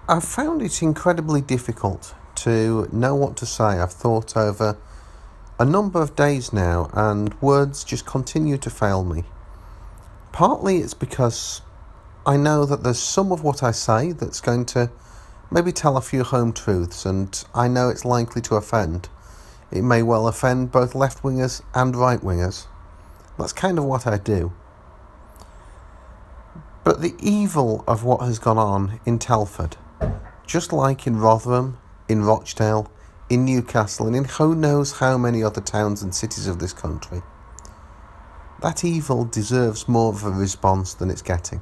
I've found it incredibly difficult to know what to say. I've thought over a number of days now, and words just continue to fail me. Partly it's because I know that there's some of what I say that's going to maybe tell a few home truths, and I know it's likely to offend. It may well offend both left-wingers and right-wingers. That's kind of what I do. But the evil of what has gone on in Telford, just like in Rotherham, in Rochdale, in Newcastle, and in who knows how many other towns and cities of this country, that evil deserves more of a response than it's getting.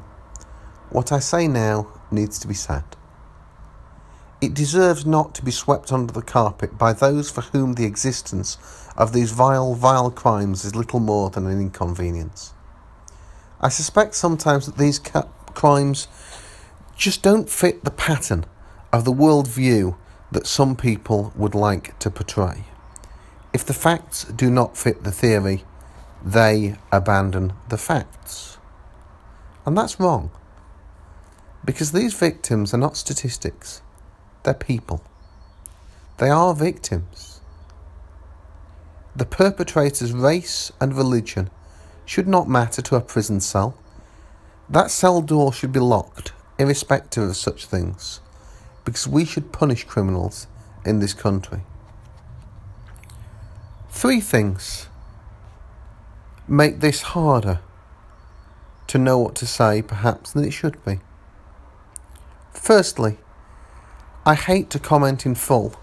What I say now needs to be said. It deserves not to be swept under the carpet by those for whom the existence of these vile crimes is little more than an inconvenience. I suspect sometimes that these crimes just don't fit the pattern of the worldview that some people would like to portray. If the facts do not fit the theory, they abandon the facts. And that's wrong, because these victims are not statistics, they're people. They are victims. The perpetrator's race and religion should not matter to a prison cell. That cell door should be locked, irrespective of such things, because we should punish criminals in this country. 3 things make this harder to know what to say, perhaps, than it should be. Firstly, I hate to comment in full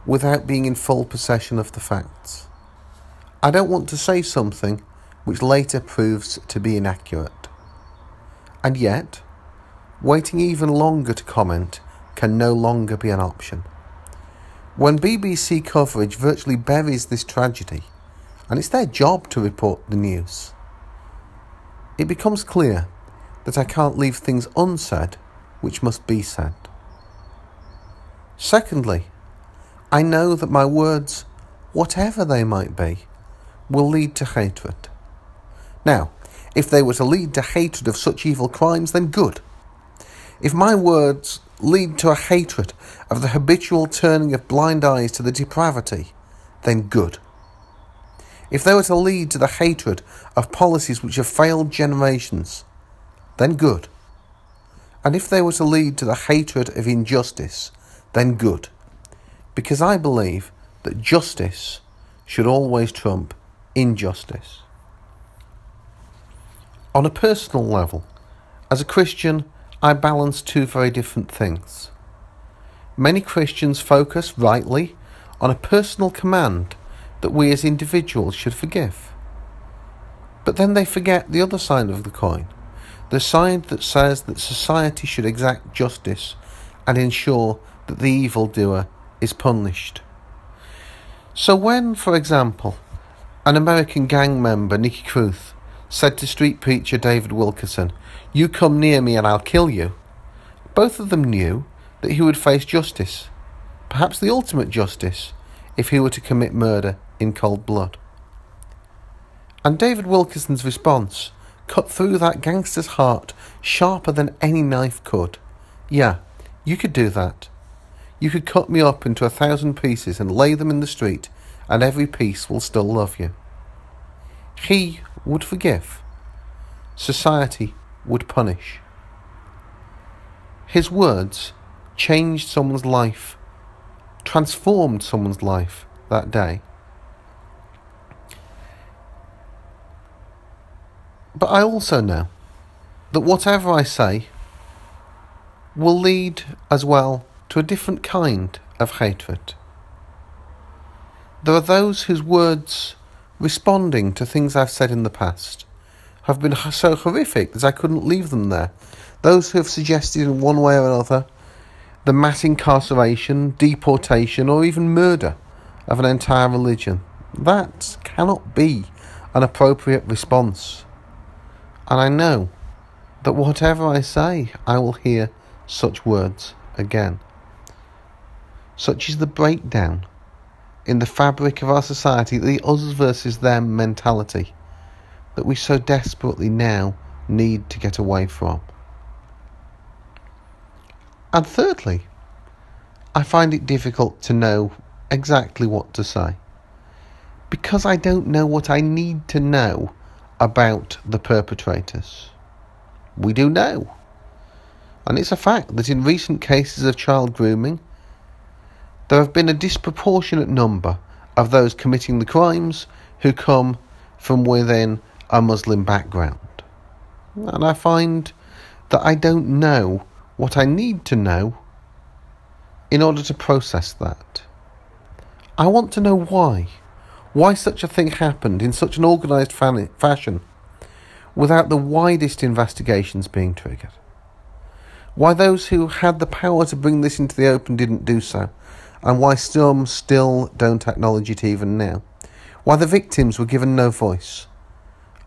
without being in full possession of the facts. I don't want to say something which later proves to be inaccurate. And yet, waiting even longer to comment can no longer be an option. When BBC coverage virtually buries this tragedy, and it's their job to report the news, it becomes clear that I can't leave things unsaid which must be said. Secondly, I know that my words, whatever they might be, will lead to hatred. Now, if they were to lead to hatred of such evil crimes, then good. If my words lead to a hatred of the habitual turning of blind eyes to the depravity, then good. If they were to lead to the hatred of policies which have failed generations, then good. And if they were to lead to the hatred of injustice, then good. Because I believe that justice should always trump injustice. On a personal level, as a Christian, I balance 2 very different things. Many Christians focus, rightly, on a personal command that we as individuals should forgive. But then they forget the other side of the coin, the side that says that society should exact justice and ensure that the evildoer is punished. So when, for example, an American gang member, Nicky Cruz, said to street preacher David Wilkerson, "You come near me and I'll kill you," both of them knew that he would face justice, perhaps the ultimate justice, if he were to commit murder in cold blood. And David Wilkerson's response cut through that gangster's heart sharper than any knife could. "Yeah, you could do that. You could cut me up into 1,000 pieces and lay them in the street, and every piece will still love you." He would forgive. Society would punish. His words changed someone's life, transformed someone's life that day. But I also know that whatever I say will lead as well to a different kind of hatred. There are those whose words, responding to things I've said in the past, have been so horrific that I couldn't leave them there. Those who have suggested in one way or another the mass incarceration, deportation, or even murder of an entire religion. That cannot be an appropriate response. And I know that whatever I say, I will hear such words again. Such is the breakdown in the fabric of our society, the us versus them mentality that we so desperately now need to get away from. And thirdly, I find it difficult to know exactly what to say, because I don't know what I need to know about the perpetrators. We do know, and it's a fact that in recent cases of child grooming, there have been a disproportionate number of those committing the crimes who come from within a Muslim background. And I find that I don't know what I need to know in order to process that. I want to know why such a thing happened in such an organised fashion without the widest investigations being triggered. Why those who had the power to bring this into the open didn't do so, and why some still don't acknowledge it even now. Why the victims were given no voice,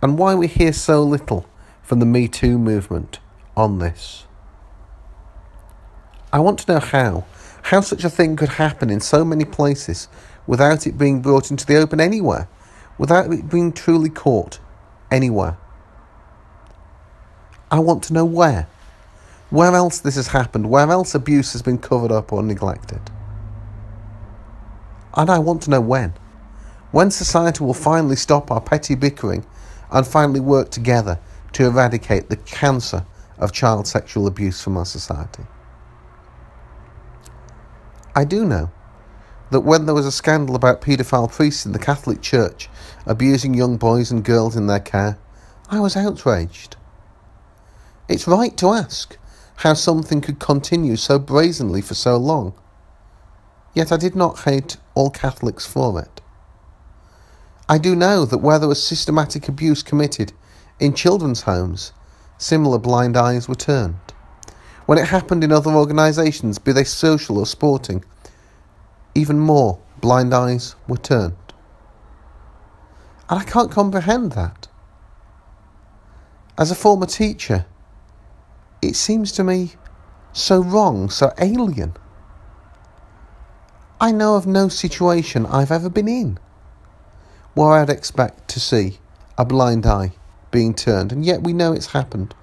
and why we hear so little from the Me Too movement on this. I want to know how such a thing could happen in so many places without it being brought into the open anywhere, without it being truly caught anywhere. I want to know where else this has happened, where else abuse has been covered up or neglected. And I want to know when society will finally stop our petty bickering and finally work together to eradicate the cancer of child sexual abuse from our society. I do know that when there was a scandal about paedophile priests in the Catholic Church abusing young boys and girls in their care, I was outraged. It's right to ask how something could continue so brazenly for so long. Yet I did not hate all Catholics for it. I do know that where there was systematic abuse committed in children's homes, similar blind eyes were turned. When it happened in other organisations, be they social or sporting, even more blind eyes were turned. And I can't comprehend that. As a former teacher, it seems to me so wrong, so alien. I know of no situation I've ever been in where I'd expect to see a blind eye being turned, and yet we know it's happened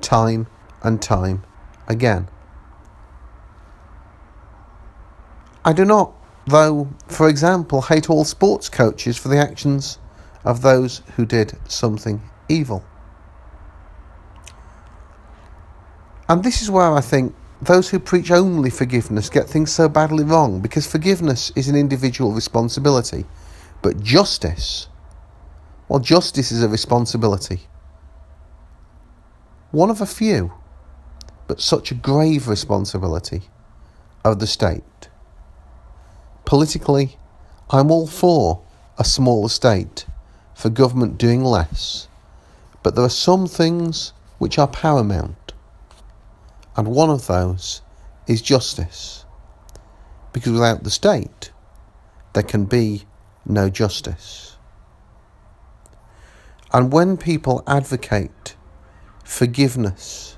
time and time again. I do not, though, for example, hate all sports coaches for the actions of those who did something evil. And this is where I think those who preach only forgiveness get things so badly wrong, because forgiveness is an individual responsibility. But justice, well, justice is a responsibility. One of a few, but such a grave responsibility of the state. Politically, I'm all for a smaller state, for government doing less. But there are some things which are paramount. And one of those is justice. Because without the state, there can be no justice. And when people advocate forgiveness,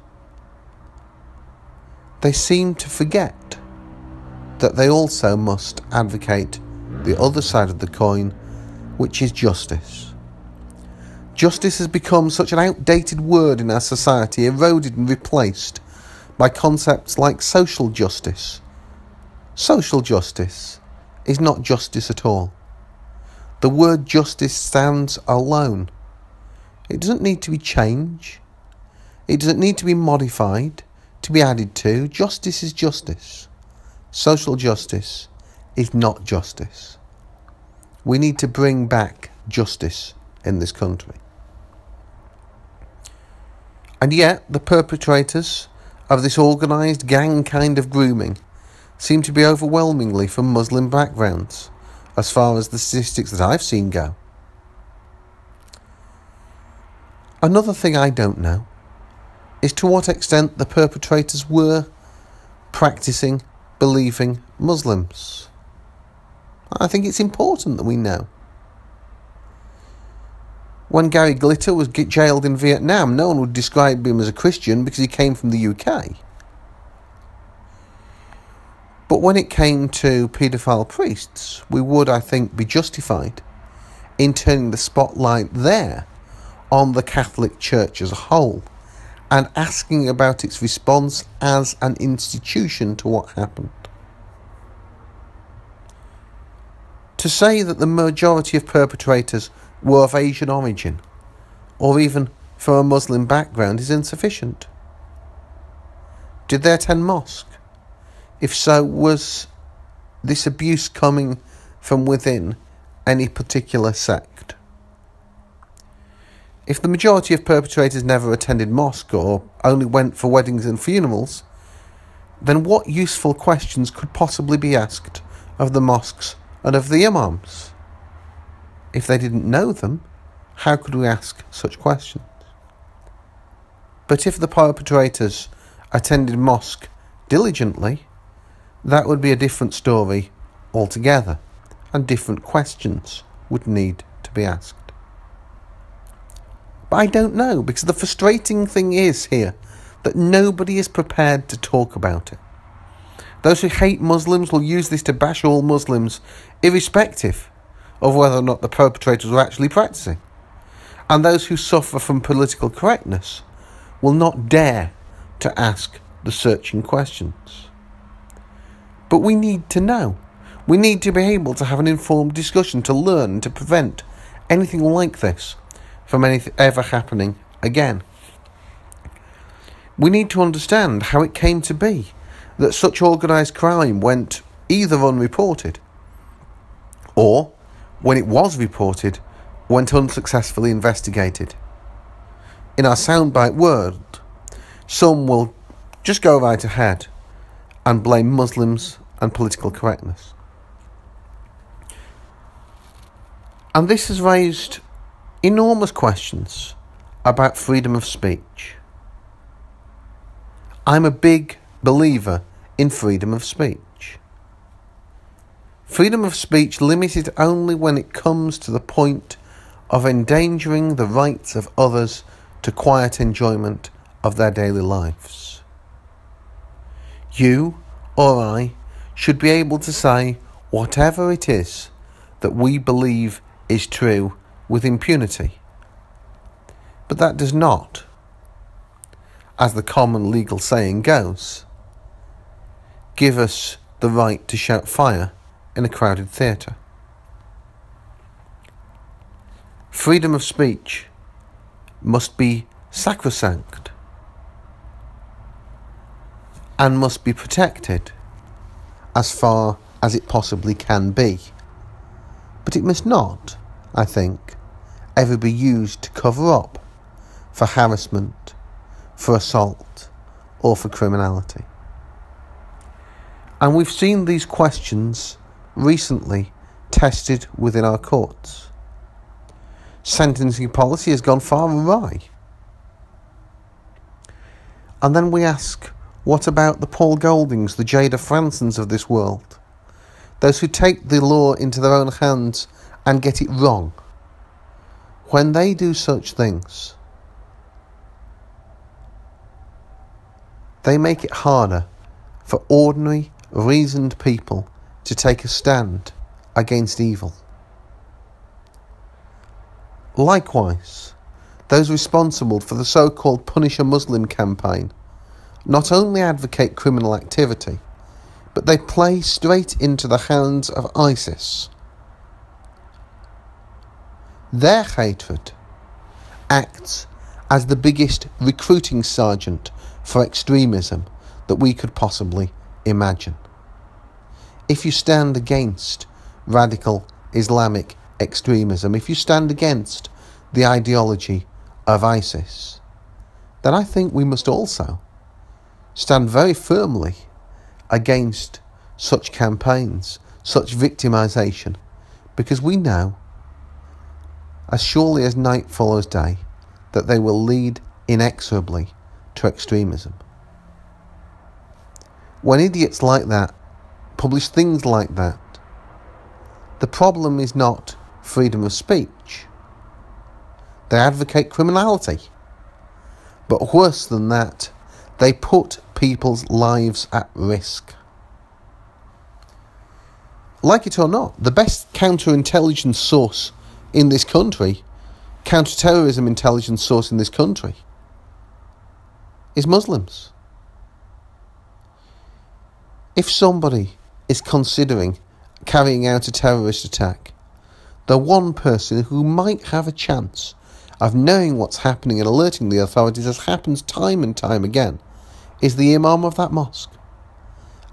they seem to forget that they also must advocate the other side of the coin, which is justice. Justice has become such an outdated word in our society, eroded and replaced by concepts like social justice. Social justice is not justice at all. The word justice stands alone. It doesn't need to be changed. It doesn't need to be modified, to be added to. Justice is justice. Social justice is not justice. We need to bring back justice in this country. And yet, the perpetrators of this organised gang kind of grooming seem to be overwhelmingly from Muslim backgrounds, as far as the statistics that I've seen go. Another thing I don't know is to what extent the perpetrators were practising, believing Muslims. I think it's important that we know. When Gary Glitter was jailed in Vietnam, no one would describe him as a Christian because he came from the UK. But when it came to paedophile priests, we would, I think, be justified in turning the spotlight there on the Catholic Church as a whole and asking about its response as an institution to what happened. To say that the majority of perpetrators were of Asian origin, or even from a Muslim background, is insufficient. Did they attend mosque? If so, was this abuse coming from within any particular sect? If the majority of perpetrators never attended mosque or only went for weddings and funerals, then what useful questions could possibly be asked of the mosques and of the imams? If they didn't know them, how could we ask such questions? But if the perpetrators attended mosque diligently, that would be a different story altogether, and different questions would need to be asked. But I don't know, because the frustrating thing is here that nobody is prepared to talk about it. Those who hate Muslims will use this to bash all Muslims, irrespective of whether or not the perpetrators were actually practicing. And those who suffer from political correctness will not dare to ask the searching questions. But we need to know. We need to be able to have an informed discussion to learn and to prevent anything like this from ever happening again. We need to understand how it came to be that such organised crime went either unreported or, when it was reported, went unsuccessfully investigated. In our soundbite world, some will just go right ahead and blame Muslims and political correctness. And this has raised enormous questions about freedom of speech. I'm a big believer in freedom of speech. Freedom of speech limited only when it comes to the point of endangering the rights of others to quiet enjoyment of their daily lives. You or I should be able to say whatever it is that we believe is true with impunity. But that does not, as the common legal saying goes, give us the right to shout fire in a crowded theatre. Freedom of speech must be sacrosanct and must be protected as far as it possibly can be. But it must not, I think, ever be used to cover up for harassment, for assault, or for criminality. And we've seen these questions recently tested within our courts. Sentencing policy has gone far awry. And then we ask, what about the Paul Goldings, the Jada Fransons of this world? Those who take the law into their own hands and get it wrong. When they do such things, they make it harder for ordinary, reasoned people to take a stand against evil. Likewise, those responsible for the so-called Punish a Muslim campaign not only advocate criminal activity, but they play straight into the hands of ISIS. Their hatred acts as the biggest recruiting sergeant for extremism that we could possibly imagine. If you stand against radical Islamic extremism, if you stand against the ideology of ISIS, then I think we must also stand very firmly against such campaigns, such victimisation, because we know, as surely as night follows day, that they will lead inexorably to extremism. When idiots like that publish things like that, the problem is not freedom of speech. They advocate criminality. But worse than that, they put people's lives at risk. Like it or not, the best counterintelligence source in this country, counter-terrorism intelligence source in this country, is Muslims. If somebody is considering carrying out a terrorist attack, the one person who might have a chance of knowing what's happening and alerting the authorities, as happens time and time again, is the imam of that mosque.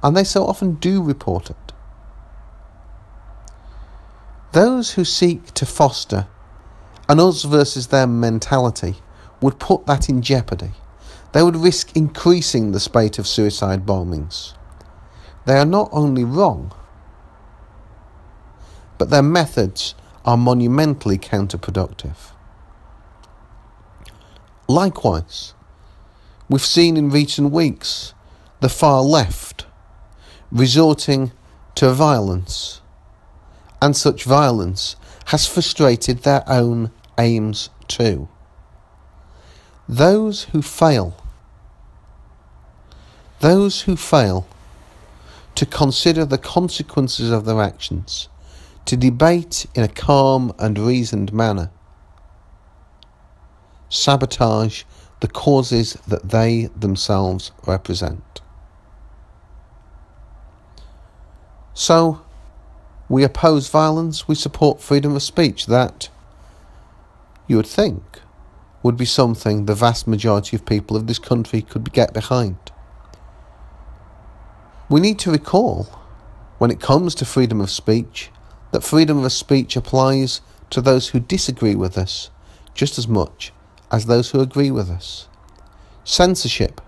And they so often do report it. Those who seek to foster an us versus them mentality would put that in jeopardy. They would risk increasing the spate of suicide bombings. They are not only wrong, but their methods are monumentally counterproductive. Likewise, we've seen in recent weeks the far left resorting to violence, and such violence has frustrated their own aims too. Those who fail to consider the consequences of their actions, to debate in a calm and reasoned manner, sabotage the causes that they themselves represent. So, we oppose violence, we support freedom of speech. That, you would think, would be something the vast majority of people of this country could get behind. We need to recall, when it comes to freedom of speech, that freedom of speech applies to those who disagree with us just as much as those who agree with us. Censorship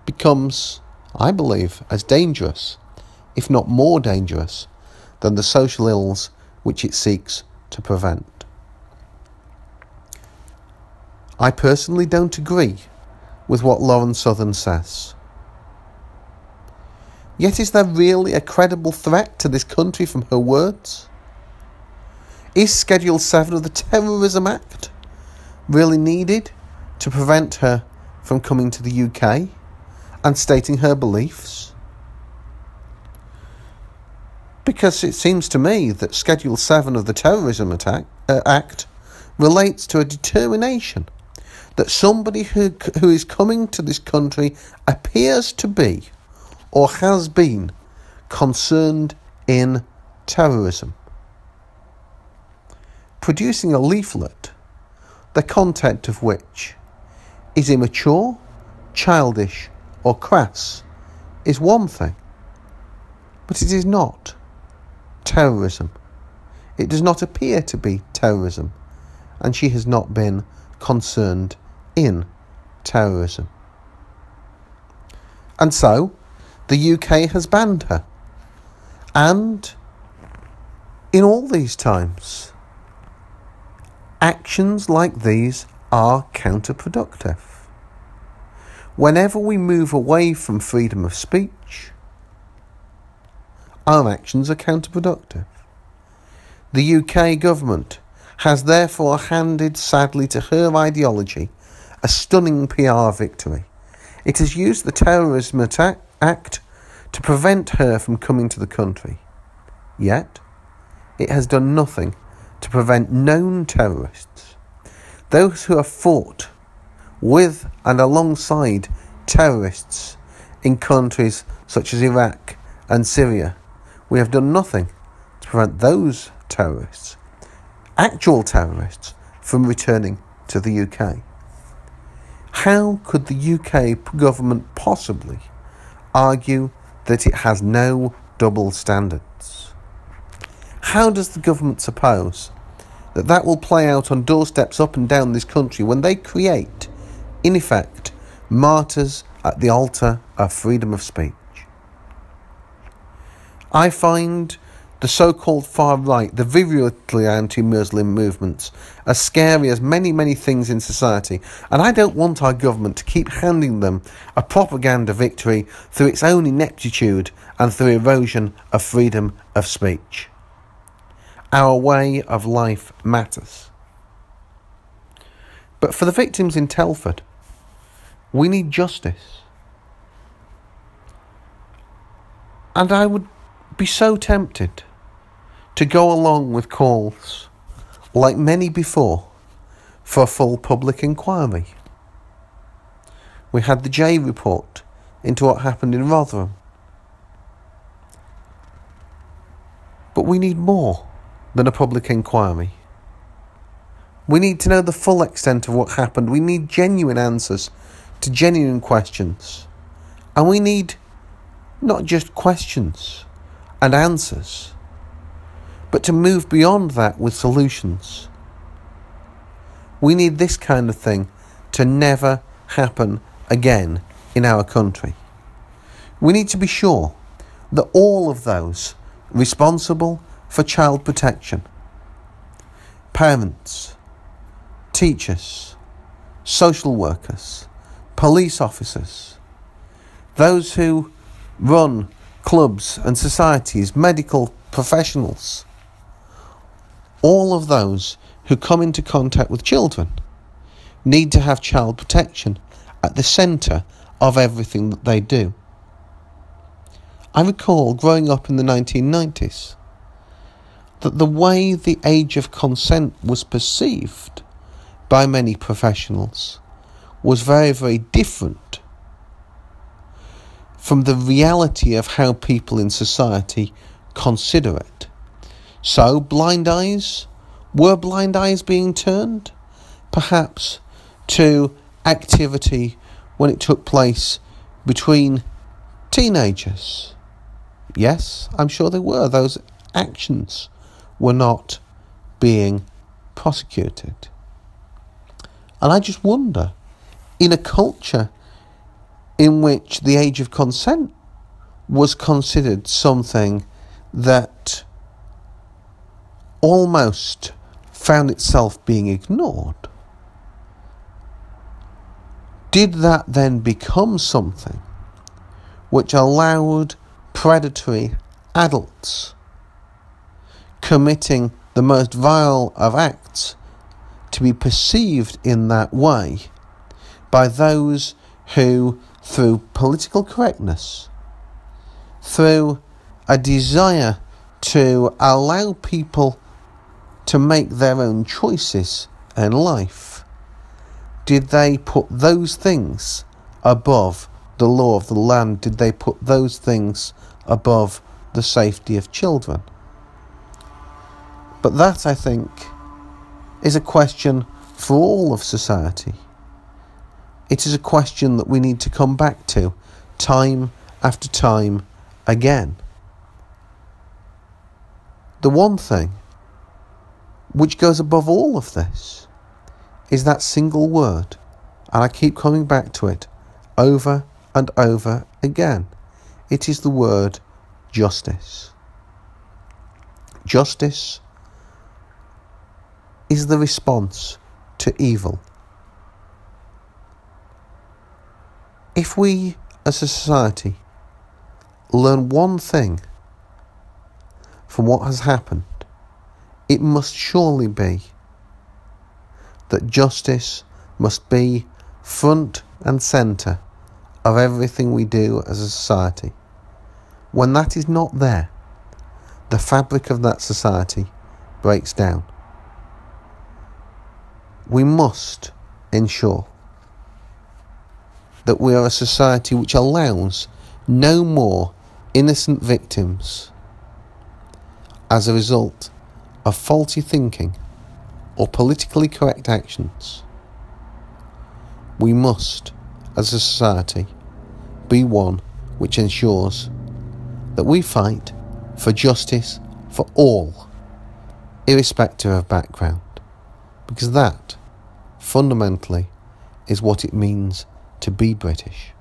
becomes, I believe, as dangerous, if not more dangerous, than the social ills which it seeks to prevent. I personally don't agree with what Lauren Southern says. Yet is there really a credible threat to this country from her words? Is Schedule 7 of the Terrorism Act really needed to prevent her from coming to the UK and stating her beliefs? Because it seems to me that Schedule 7 of the Terrorism Act relates to a determination that somebody who is coming to this country appears to be or has been concerned in terrorism. Producing a leaflet, the content of which is immature, childish, or crass, is one thing, but it is not terrorism. It does not appear to be terrorism, and she has not been concerned in terrorism. And so, the UK has banned her. And in all these times, actions like these are counterproductive. Whenever we move away from freedom of speech, our actions are counterproductive. The UK government has therefore handed, sadly, to her ideology a stunning PR victory. It has used the Terrorism Act to prevent her from coming to the country. Yet, it has done nothing to prevent known terrorists, those who have fought with and alongside terrorists in countries such as Iraq and Syria. We have done nothing to prevent those terrorists, actual terrorists, from returning to the UK. How could the UK government possibly argue that it has no double standards? How does the government suppose that that will play out on doorsteps up and down this country when they create, in effect, martyrs at the altar of freedom of speech? I find the so-called far right, the virulently anti-Muslim movements, as scary as many, many things in society, and I don't want our government to keep handing them a propaganda victory through its own ineptitude and through erosion of freedom of speech. Our way of life matters. But for the victims in Telford, we need justice. And I would be so tempted to go along with calls, like many before, for a full public inquiry. We had the J report into what happened in Rotherham. But we need more than a public inquiry. We need to know the full extent of what happened. We need genuine answers to genuine questions. And we need not just questions and answers, but to move beyond that with solutions. We need this kind of thing to never happen again in our country. We need to be sure that all of those responsible for child protection, parents, teachers, social workers, police officers, those who run clubs and societies, medical professionals, all of those who come into contact with children need to have child protection at the centre of everything that they do. I recall growing up in the 1990s that the way the age of consent was perceived by many professionals was very, very different from the reality of how people in society consider it. So, were blind eyes being turned? Perhaps to activity when it took place between teenagers? Yes, I'm sure they were. Those actions were not being prosecuted. And I just wonder, in a culture in which the age of consent was considered something that almost found itself being ignored, did that then become something which allowed predatory adults committing the most vile of acts to be perceived in that way by those who, through political correctness, through a desire to allow people to make their own choices in life, did they put those things above the law of the land? Did they put those things above the safety of children? But that, I think, is a question for all of society. It is a question that we need to come back to time after time again. The one thing which goes above all of this is that single word, and I keep coming back to it over and over again. It is the word justice. Justice is the response to evil. If we as a society learn one thing from what has happened, it must surely be that justice must be front and centre of everything we do as a society. When that is not there, the fabric of that society breaks down. We must ensure that we are a society which allows no more innocent victims as a result of faulty thinking or politically correct actions. We must, as a society, be one which ensures that we fight for justice for all, irrespective of background, because that, fundamentally, is what it means to be British.